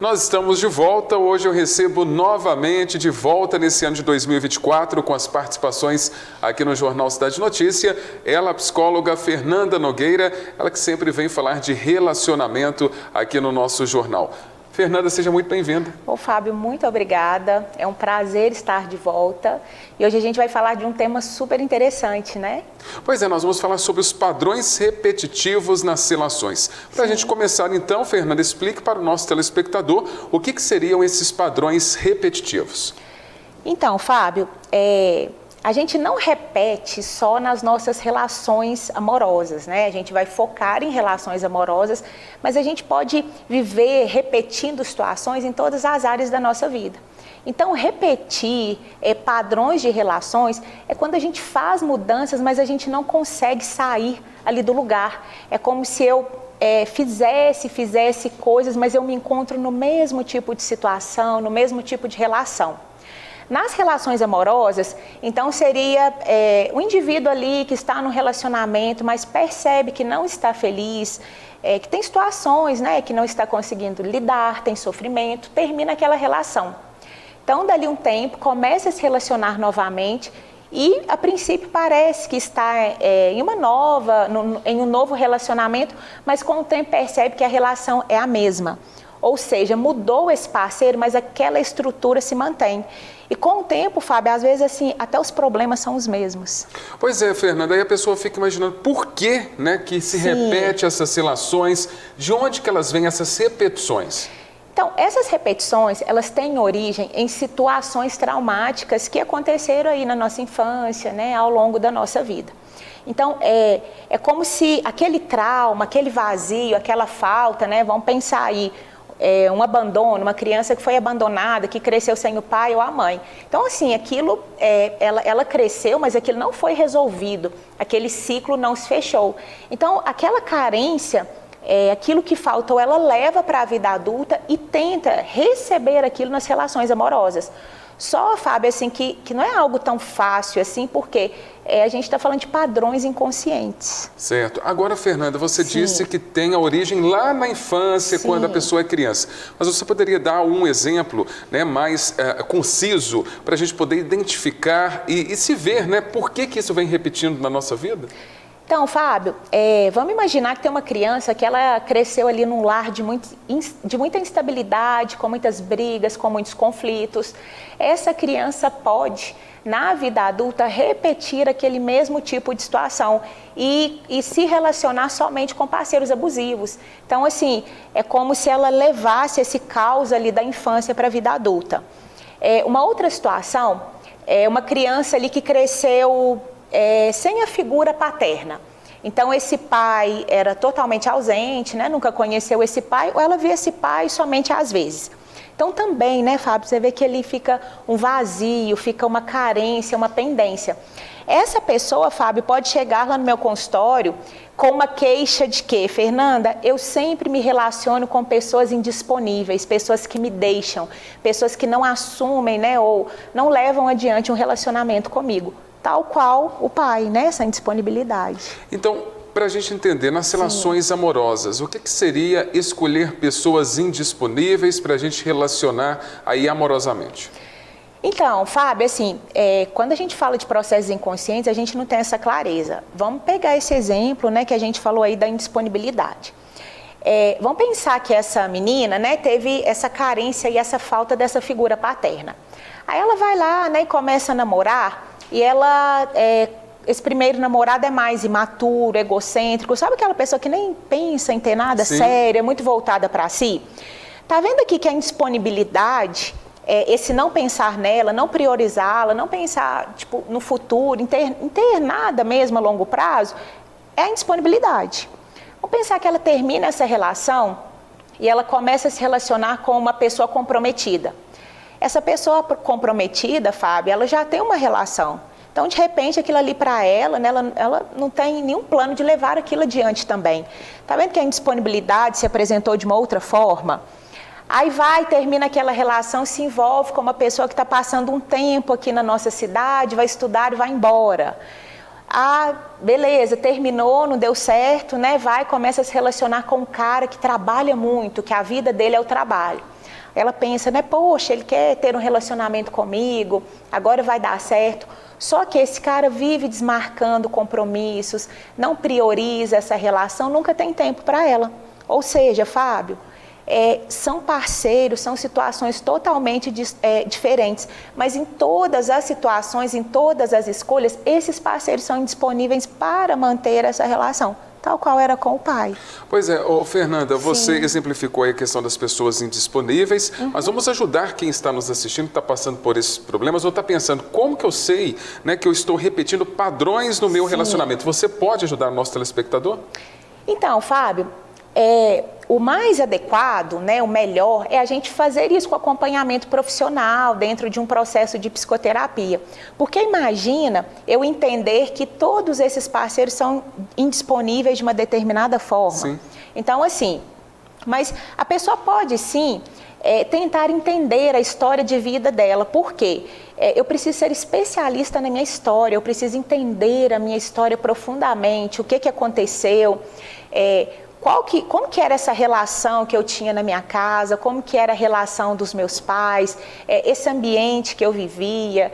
Nós estamos de volta. Hoje eu recebo novamente de volta nesse ano de 2024 com as participações aqui no Jornal Cidade Notícia. Ela, a psicóloga Fernanda Nogueira, ela que sempre vem falar de relacionamento aqui no nosso jornal. Fernanda, seja muito bem-vinda. Ô Fábio, muito obrigada. É um prazer estar de volta. E hoje a gente vai falar de um tema super interessante, né? Pois é, nós vamos falar sobre os padrões repetitivos nas relações. Para a gente começar então, Fernanda, explique para o nosso telespectador o que seriam esses padrões repetitivos. Então, Fábio, a gente não repete só nas nossas relações amorosas, né? A gente vai focar em relações amorosas, mas a gente pode viver repetindo situações em todas as áreas da nossa vida. Então, repetir padrões de relações é quando a gente faz mudanças, mas a gente não consegue sair ali do lugar. É como se eu fizesse coisas, mas eu me encontro no mesmo tipo de situação, no mesmo tipo de relação. Nas relações amorosas, então seria o indivíduo ali que está no relacionamento, mas percebe que não está feliz, que tem situações, né, que não está conseguindo lidar, tem sofrimento, termina aquela relação. Então, dali um tempo, começa a se relacionar novamente e, a princípio, parece que está em um novo relacionamento, mas com o tempo percebe que a relação é a mesma. Ou seja, mudou esse parceiro, mas aquela estrutura se mantém. E com o tempo, Fábio, às vezes assim, até os problemas são os mesmos. Pois é, Fernanda, aí a pessoa fica imaginando por que, né, que se repete essas relações, de onde que elas vêm essas repetições? Então, essas repetições, elas têm origem em situações traumáticas que aconteceram aí na nossa infância, né, ao longo da nossa vida. Então, é como se aquele trauma, aquele vazio, aquela falta, né, vamos pensar aí, um abandono, uma criança que foi abandonada, que cresceu sem o pai ou a mãe. Então, assim, aquilo, ela cresceu, mas aquilo não foi resolvido, aquele ciclo não se fechou. Então, aquela carência, aquilo que faltou, ela leva para a vida adulta e tenta receber aquilo nas relações amorosas. Só, Fábio, assim, que não é algo tão fácil assim, porque a gente está falando de padrões inconscientes. Certo. Agora, Fernanda, você disse que tem a origem lá na infância, quando a pessoa é criança. Mas você poderia dar um exemplo, né, mais conciso para a gente poder identificar e se ver, né, por que isso vem repetindo na nossa vida? Então, Fábio, vamos imaginar que tem uma criança que ela cresceu ali num lar de muita instabilidade, com muitas brigas, com muitos conflitos. Essa criança pode, na vida adulta, repetir aquele mesmo tipo de situação e se relacionar somente com parceiros abusivos. Então, assim, é como se ela levasse esse caos ali da infância para a vida adulta. Uma outra situação é uma criança ali que cresceu sem a figura paterna. Então, esse pai era totalmente ausente, né? Nunca conheceu esse pai, ou ela vê esse pai somente às vezes. Então, também, né, Fábio, você vê que ali fica um vazio, fica uma carência, uma pendência. Essa pessoa, Fábio, pode chegar lá no meu consultório com uma queixa de que, Fernanda, eu sempre me relaciono com pessoas indisponíveis, pessoas que me deixam, pessoas que não assumem, né, ou não levam adiante um relacionamento comigo. Tal qual o pai, né? Essa indisponibilidade. Então, para a gente entender, nas relações amorosas, o que seria escolher pessoas indisponíveis para a gente relacionar aí amorosamente? Então, Fábio, assim, quando a gente fala de processos inconscientes, a gente não tem essa clareza. Vamos pegar esse exemplo, né, que a gente falou aí da indisponibilidade. Vamos pensar que essa menina, né, teve essa carência e essa falta dessa figura paterna. Aí ela vai lá, né, e começa a namorar. E ela, esse primeiro namorado é mais imaturo, egocêntrico, sabe aquela pessoa que nem pensa em ter nada sério, é muito voltada para si? Tá vendo aqui que a indisponibilidade, esse não pensar nela, não priorizá-la, não pensar tipo, no futuro, em ter nada mesmo a longo prazo, é a indisponibilidade. Vamos pensar que ela termina essa relação e ela começa a se relacionar com uma pessoa comprometida. Essa pessoa comprometida, Fábio, ela já tem uma relação. Então, de repente, aquilo ali para ela, né, ela não tem nenhum plano de levar aquilo adiante também. Tá vendo que a indisponibilidade se apresentou de uma outra forma? Aí termina aquela relação, se envolve com uma pessoa que está passando um tempo aqui na nossa cidade, vai estudar e vai embora. Ah, beleza, terminou, não deu certo, né? Começa a se relacionar com um cara que trabalha muito, que a vida dele é o trabalho. Ela pensa, né, poxa, ele quer ter um relacionamento comigo, agora vai dar certo. Só que esse cara vive desmarcando compromissos, não prioriza essa relação, nunca tem tempo para ela. Ou seja, Fábio, são parceiros, são situações totalmente diferentes, mas em todas as situações, em todas as escolhas, esses parceiros são indisponíveis para manter essa relação, tal qual era com o pai. Pois é, Fernanda, você exemplificou aí a questão das pessoas indisponíveis, mas vamos ajudar quem está nos assistindo, está passando por esses problemas, ou está pensando, como que eu sei, né, que eu estou repetindo padrões no meu relacionamento? Você pode ajudar o nosso telespectador? Então, Fábio, o mais adequado, né, o melhor, é a gente fazer isso com acompanhamento profissional dentro de um processo de psicoterapia. Porque imagina eu entender que todos esses parceiros são indisponíveis de uma determinada forma. Sim. Então, assim, mas a pessoa pode sim tentar entender a história de vida dela. Por quê? Eu preciso ser especialista na minha história, eu preciso entender a minha história profundamente, o que aconteceu, como que era essa relação que eu tinha na minha casa, como que era a relação dos meus pais, esse ambiente que eu vivia,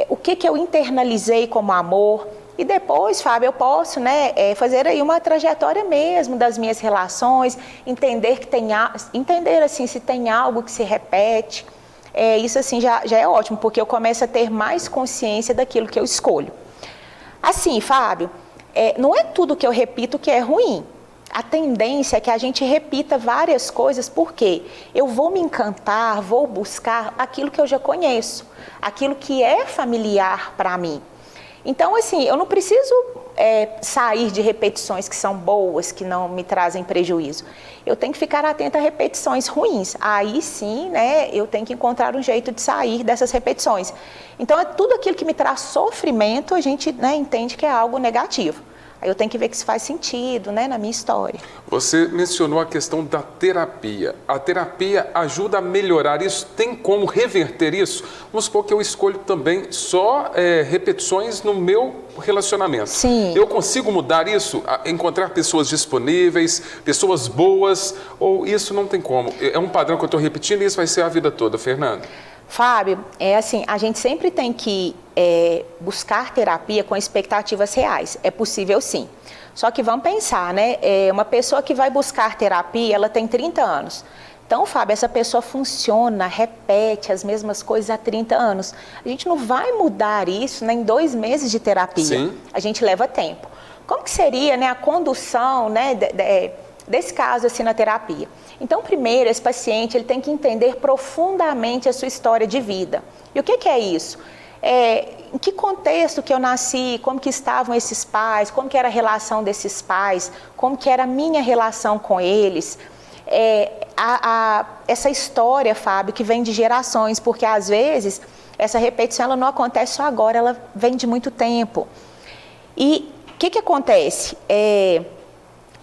o que eu internalizei como amor. E depois, Fábio, eu posso, né, fazer aí uma trajetória mesmo das minhas relações, entender assim, se tem algo que se repete. Isso assim já é ótimo, porque eu começo a ter mais consciência daquilo que eu escolho. Assim, Fábio, não é tudo que eu repito que é ruim. A tendência é que a gente repita várias coisas, porque eu vou me encantar, vou buscar aquilo que eu já conheço, aquilo que é familiar para mim. Então, assim, eu não preciso sair de repetições que são boas, que não me trazem prejuízo. Eu tenho que ficar atenta a repetições ruins. Aí sim, né, eu tenho que encontrar um jeito de sair dessas repetições. Então, tudo aquilo que me traz sofrimento, a gente, né, entende que é algo negativo. Aí eu tenho que ver que isso faz sentido, né, na minha história. Você mencionou a questão da terapia. A terapia ajuda a melhorar isso? Tem como reverter isso? Vamos supor que eu escolho também só repetições no meu relacionamento. Sim. Eu consigo mudar isso? Encontrar pessoas disponíveis, pessoas boas? Ou isso não tem como? É um padrão que eu estou repetindo e isso vai ser a vida toda, Fernanda? Fábio, assim, a gente sempre tem que buscar terapia com expectativas reais. É possível sim. Só que vamos pensar, né? Uma pessoa que vai buscar terapia, ela tem 30 anos. Então, Fábio, essa pessoa funciona, repete as mesmas coisas há 30 anos. A gente não vai mudar isso, né, em 2 meses de terapia. Sim. A gente leva tempo. Como que seria, né, a condução, né, desse caso assim na terapia? Então, primeiro, esse paciente ele tem que entender profundamente a sua história de vida. E o que é isso? Em que contexto que eu nasci, como que estavam esses pais, como que era a relação desses pais, como que era a minha relação com eles. Essa história, Fábio, que vem de gerações, porque às vezes essa repetição ela não acontece só agora, ela vem de muito tempo. E o que acontece?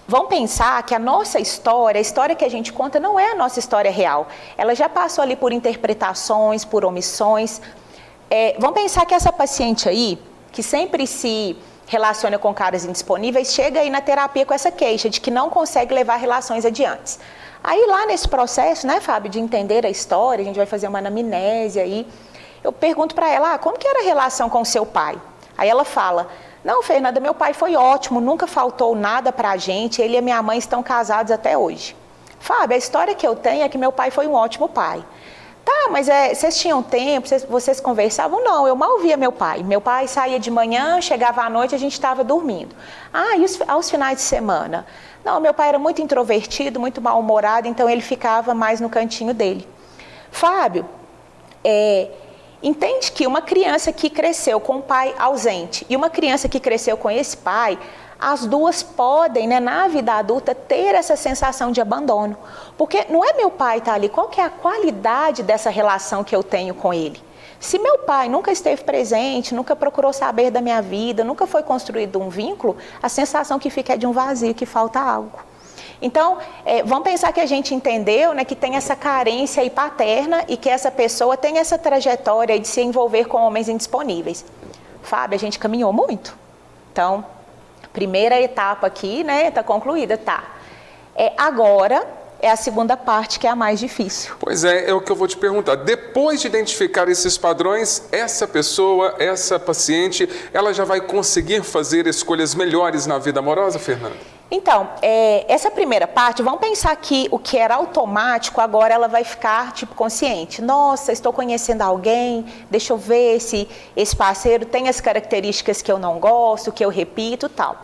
Vamos pensar que a nossa história, a história que a gente conta, não é a nossa história real. Ela já passou ali por interpretações, por omissões. Vamos pensar que essa paciente aí, que sempre se relaciona com caras indisponíveis, chega aí na terapia com essa queixa de que não consegue levar relações adiante. Aí lá nesse processo, né, Fábio, de entender a história, a gente vai fazer uma anamnese aí, eu pergunto para ela, como que era a relação com o seu pai? Aí ela fala, não, Fernanda, meu pai foi ótimo, nunca faltou nada para a gente, ele e a minha mãe estão casados até hoje. Fábio, a história que eu tenho é que meu pai foi um ótimo pai. Tá, mas vocês tinham tempo, vocês conversavam? Não, eu mal via meu pai. Meu pai saía de manhã, chegava à noite, a gente estava dormindo. E aos finais de semana? Não, meu pai era muito introvertido, muito mal-humorado, então ele ficava mais no cantinho dele. Fábio, entende que uma criança que cresceu com um pai ausente e uma criança que cresceu com esse pai, as duas podem, né, na vida adulta, ter essa sensação de abandono. Porque não é meu pai estar ali, qual que é a qualidade dessa relação que eu tenho com ele? Se meu pai nunca esteve presente, nunca procurou saber da minha vida, nunca foi construído um vínculo, a sensação que fica é de um vazio, que falta algo. Então, vamos pensar que a gente entendeu, né, que tem essa carência aí paterna e que essa pessoa tem essa trajetória de se envolver com homens indisponíveis. Fábio, a gente caminhou muito. Então, primeira etapa aqui, né, está concluída, tá. Agora, é a segunda parte, que é a mais difícil. Pois é o que eu vou te perguntar. Depois de identificar esses padrões, essa pessoa, essa paciente, ela já vai conseguir fazer escolhas melhores na vida amorosa, Fernanda? Então, essa primeira parte, vamos pensar que o que era automático, agora ela vai ficar, tipo, consciente. Nossa, estou conhecendo alguém, deixa eu ver se esse parceiro tem as características que eu não gosto, que eu repito e tal.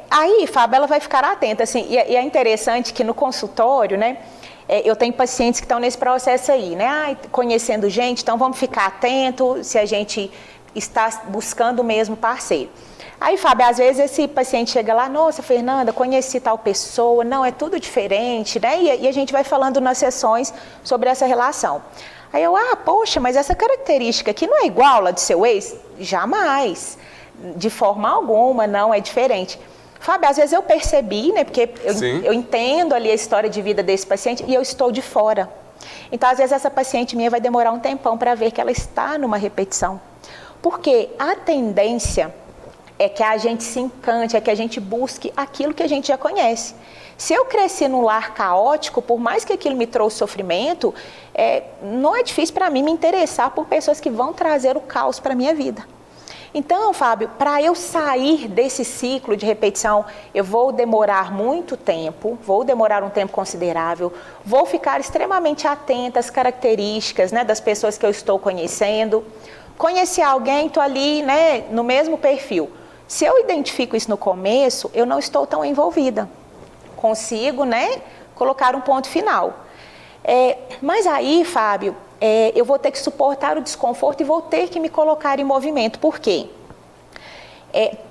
Aí, Fábio, ela vai ficar atenta, assim, e é interessante que no consultório, né, eu tenho pacientes que estão nesse processo aí, né, conhecendo gente, então vamos ficar atento se a gente está buscando o mesmo parceiro. Aí, Fábio, às vezes esse paciente chega lá, nossa, Fernanda, conheci tal pessoa, não, é tudo diferente, né, e a gente vai falando nas sessões sobre essa relação. Aí eu, poxa, mas essa característica aqui não é igual a de seu ex? Jamais. De forma alguma, não é diferente. Fábio, às vezes eu percebi, né, porque eu entendo ali a história de vida desse paciente e eu estou de fora. Então, às vezes essa paciente minha vai demorar um tempão para ver que ela está numa repetição. Porque a tendência é que a gente se encante, é que a gente busque aquilo que a gente já conhece. Se eu cresci num lar caótico, por mais que aquilo me trouxe sofrimento, não é difícil para mim me interessar por pessoas que vão trazer o caos para a minha vida. Então, Fábio, para eu sair desse ciclo de repetição, eu vou demorar muito tempo, vou demorar um tempo considerável, vou ficar extremamente atenta às características, né, das pessoas que eu estou conhecendo. Conheci alguém, estou ali, né, no mesmo perfil. Se eu identifico isso no começo, eu não estou tão envolvida. Consigo, né, colocar um ponto final. Mas aí, Fábio, eu vou ter que suportar o desconforto e vou ter que me colocar em movimento. Por quê?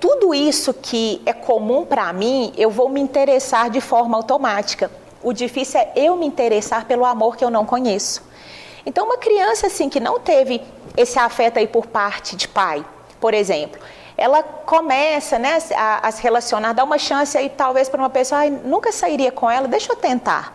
Tudo isso que é comum para mim, eu vou me interessar de forma automática. O difícil é eu me interessar pelo amor que eu não conheço. Então, uma criança assim que não teve esse afeto aí por parte de pai, por exemplo, ela começa, né, a se relacionar, dá uma chance aí talvez para uma pessoa, nunca sairia com ela, deixa eu tentar.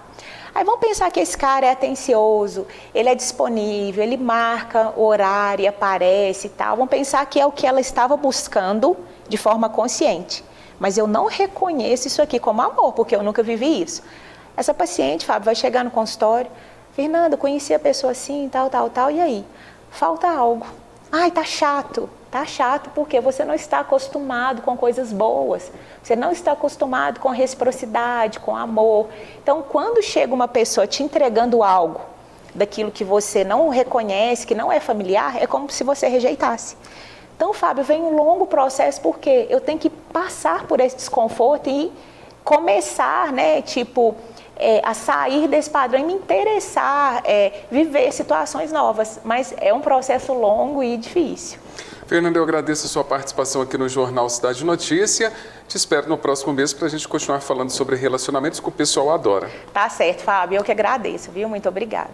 Aí vamos pensar que esse cara é atencioso, ele é disponível, ele marca o horário, aparece e tal. Vamos pensar que é o que ela estava buscando de forma consciente. Mas eu não reconheço isso aqui como amor, porque eu nunca vivi isso. Essa paciente, Fábio, vai chegar no consultório, Fernanda, conheci a pessoa assim, tal, e aí? Falta algo. Ai, tá chato porque você não está acostumado com coisas boas, você não está acostumado com reciprocidade, com amor. Então, quando chega uma pessoa te entregando algo daquilo que você não reconhece, que não é familiar, é como se você rejeitasse. Então, Fábio, vem um longo processo, porque eu tenho que passar por esse desconforto e começar, né, a sair desse padrão e me interessar, viver situações novas. Mas é um processo longo e difícil. Fernanda, eu agradeço a sua participação aqui no Jornal Cidade Notícia. Te espero no próximo mês para a gente continuar falando sobre relacionamentos que o pessoal adora. Tá certo, Fábio. Eu que agradeço, viu? Muito obrigada.